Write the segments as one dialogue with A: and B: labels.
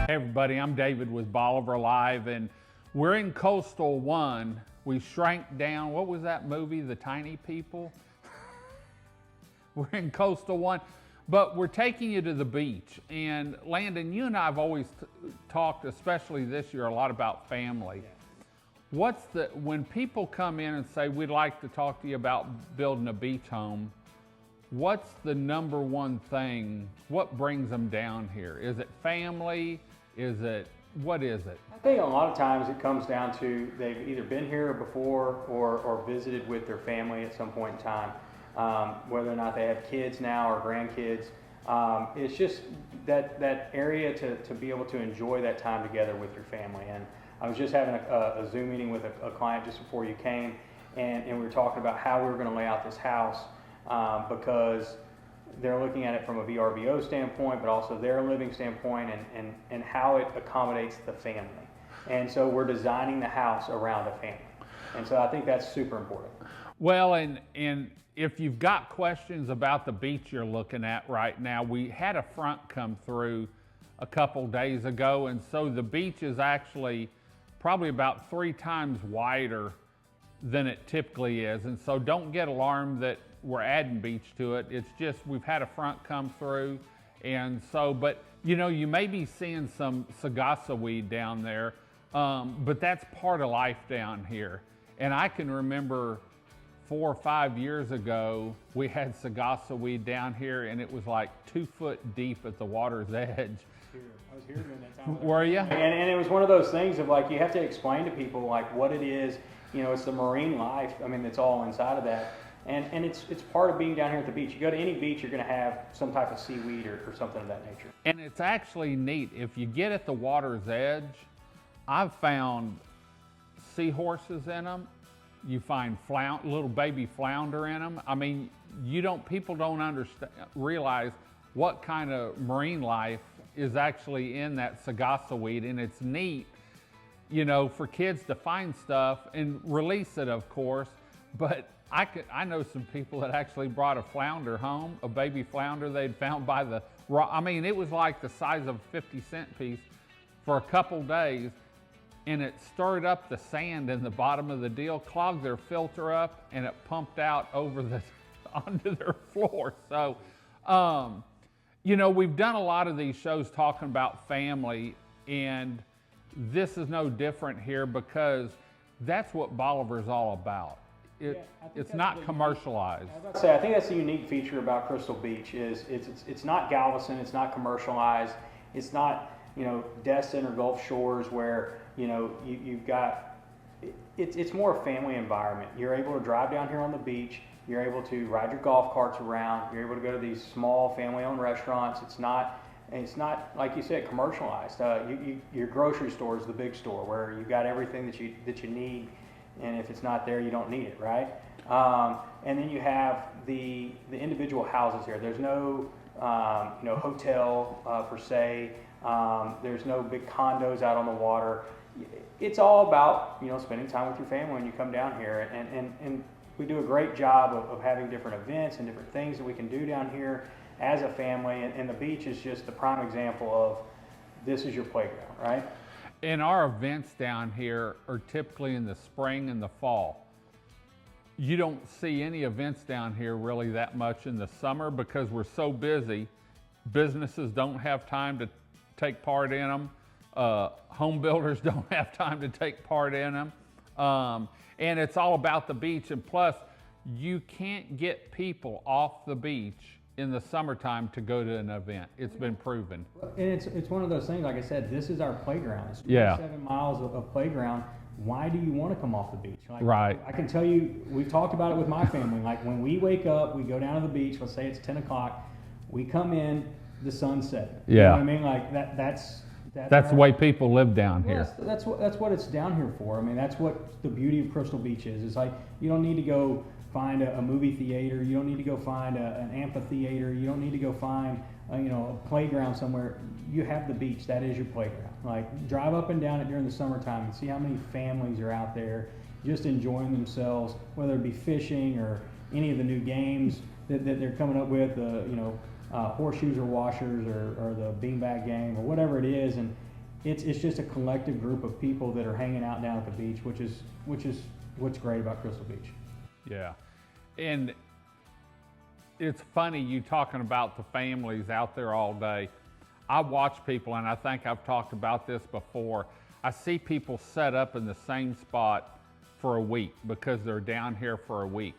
A: Hey everybody, I'm David with Bolivar Live, and we're in Coastal 1. We shrank down, what was that movie, The Tiny People? We're in Coastal 1, but we're taking you to the beach. And Landon, you and I have always talked, especially this year, a lot about family. When people come in and say, we'd like to talk to you about building a beach home, what's the number one thing? What brings them down here? Is it family? What is it?
B: I think a lot of times it comes down to they've either been here before or visited with their family at some point in time. Whether or not they have kids now or grandkids. It's just that area to be able to enjoy that time together with your family. And I was just having a Zoom meeting with a client just before you came, and we were talking about how we were going to lay out this house because they're looking at it from a VRBO standpoint, but also their living standpoint and how it accommodates the family. And so we're designing the house around a family. And so I think that's super important.
A: Well, and if you've got questions about the beach you're looking at right now, we had a front come through a couple days ago, and so the beach is actually probably about 3 times wider than it typically is. And so don't get alarmed that we're adding beach to it. It's just we've had a front come through, and so, but you know, you may be seeing some sagasa weed down there, but that's part of life down here. And I can remember 4 or 5 years ago, we had sagasa weed down here, and it was like 2 foot deep at the water's edge.
B: I was here during that time.
A: Were you?
B: And it was one of those things of like, you have to explain to people like what it is. You know, it's the marine life. I mean, it's all inside of that. And it's part of being down here at the beach. You go to any beach, you're going to have some type of seaweed or something of that nature.
A: And it's actually neat. If you get at the water's edge, I've found seahorses in them. You find little baby flounder in them. I mean, people don't realize what kind of marine life is actually in that sagasa weed, and it's neat, you know, for kids to find stuff and release it, of course. But I know some people that actually brought a flounder home, a baby flounder they'd found by the rock. I mean, it was like the size of a 50-cent piece for a couple days, and it stirred up the sand in the bottom of the deal, clogged their filter up, and it pumped out onto their floor. So, you know, we've done a lot of these shows talking about family, and this is no different here because that's what Bolivar's all about. It's not commercialized.
B: I think that's the unique feature about Crystal Beach is it's not Galveston, it's not commercialized, it's not, you know, Destin or Gulf Shores where, you know, you've got, it's more a family environment. You're able to drive down here on the beach, you're able to ride your golf carts around, you're able to go to these small family-owned restaurants. It's not like you said, commercialized. Your grocery store is the big store where you've got everything that you need. And if it's not there, you don't need it, right? And then you have the individual houses here. There's no hotel per se. There's no big condos out on the water. It's all about, you know, spending time with your family when you come down here. And we do a great job of having different events and different things that we can do down here as a family. And the beach is just the prime example of this is your playground, right?
A: And our events down here are typically in the spring and the fall. You don't see any events down here really that much in the summer because we're so busy. Businesses don't have time to take part in them. Home builders don't have time to take part in them. And it's all about the beach. And plus, you can't get people off the beach in the summertime to go to an event. It's been proven.
B: And it's one of those things, like I said, this is our playground. It's 27 miles of playground. Why do you want to come off the beach? Like,
A: right.
B: I can tell you, we've talked about it with my family. Like when we wake up, we go down to the beach, let's say it's 10 o'clock, we come in, the sun's setting.
A: Yeah.
B: You know what I mean? Like that's
A: the way people live down here.
B: That's what it's down here for. I mean, that's what the beauty of Crystal Beach is. It's like, you don't need to go find a movie theater. You don't need to go find an amphitheater. You don't need to go find a playground somewhere. You have the beach. That is your playground. Like, drive up and down it during the summertime and see how many families are out there just enjoying themselves, whether it be fishing or any of the new games that they're coming up with, horseshoes or washers or the beanbag game or whatever it is. And it's just a collective group of people that are hanging out down at the beach, which is what's great about Crystal Beach.
A: Yeah, and it's funny you talking about the families out there all day. I watch people, and I think I've talked about this before. I see people set up in the same spot for a week because they're down here for a week.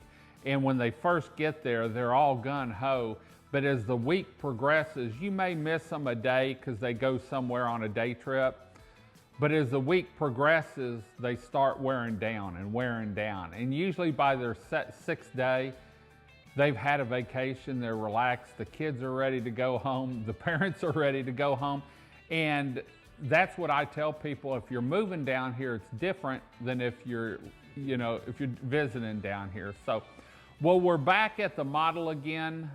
A: And when they first get there, they're all gung-ho. But as the week progresses, you may miss them a day because they go somewhere on a day trip. But as the week progresses, they start wearing down and wearing down. And usually by their sixth day, they've had a vacation, they're relaxed, the kids are ready to go home, the parents are ready to go home. And that's what I tell people, if you're moving down here, it's different than if you're visiting down here. So, well, we're back at the model again.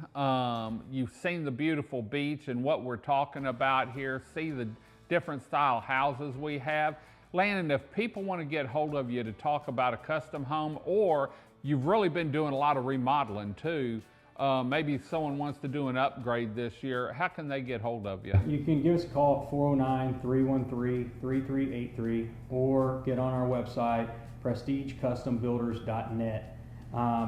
A: You've seen the beautiful beach and what we're talking about here. See the different style houses we have. Landon, if people want to get hold of you to talk about a custom home, or you've really been doing a lot of remodeling too, maybe someone wants to do an upgrade this year, how can they get hold of you?
B: You can give us a call at 409-313-3383 or get on our website, prestigeCustomBuilders.net.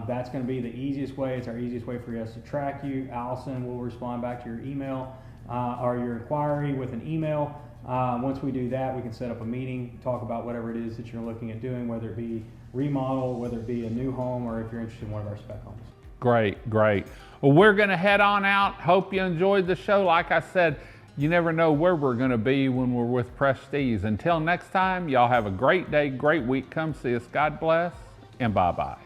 B: That's going to be the easiest way. It's our easiest way for us to track you. Allison will respond back to your email or your inquiry with an email. Once we do that, we can set up a meeting, talk about whatever it is that you're looking at doing, whether it be remodel, whether it be a new home, or if you're interested in one of our spec homes.
A: Great, great. Well, we're going to head on out. Hope you enjoyed the show. Like I said, you never know where we're going to be when we're with Prestige. Until next time, y'all have a great day, great week. Come see us. God bless, and bye-bye.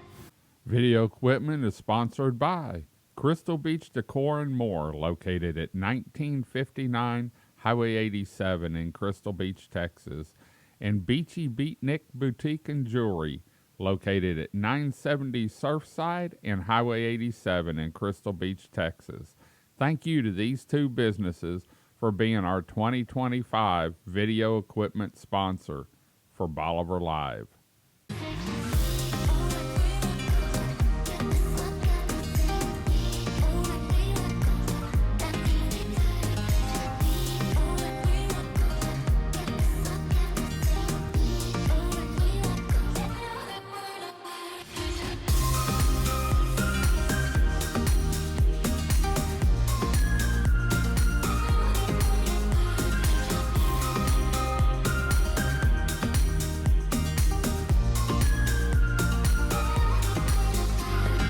A: Video equipment is sponsored by Crystal Beach Decor and More, located at 1959 Highway 87 in Crystal Beach, Texas, and Beachy Beatnik Boutique and Jewelry, located at 970 Surfside and Highway 87 in Crystal Beach, Texas. Thank you to these two businesses for being our 2025 video equipment sponsor for Bolivar Live.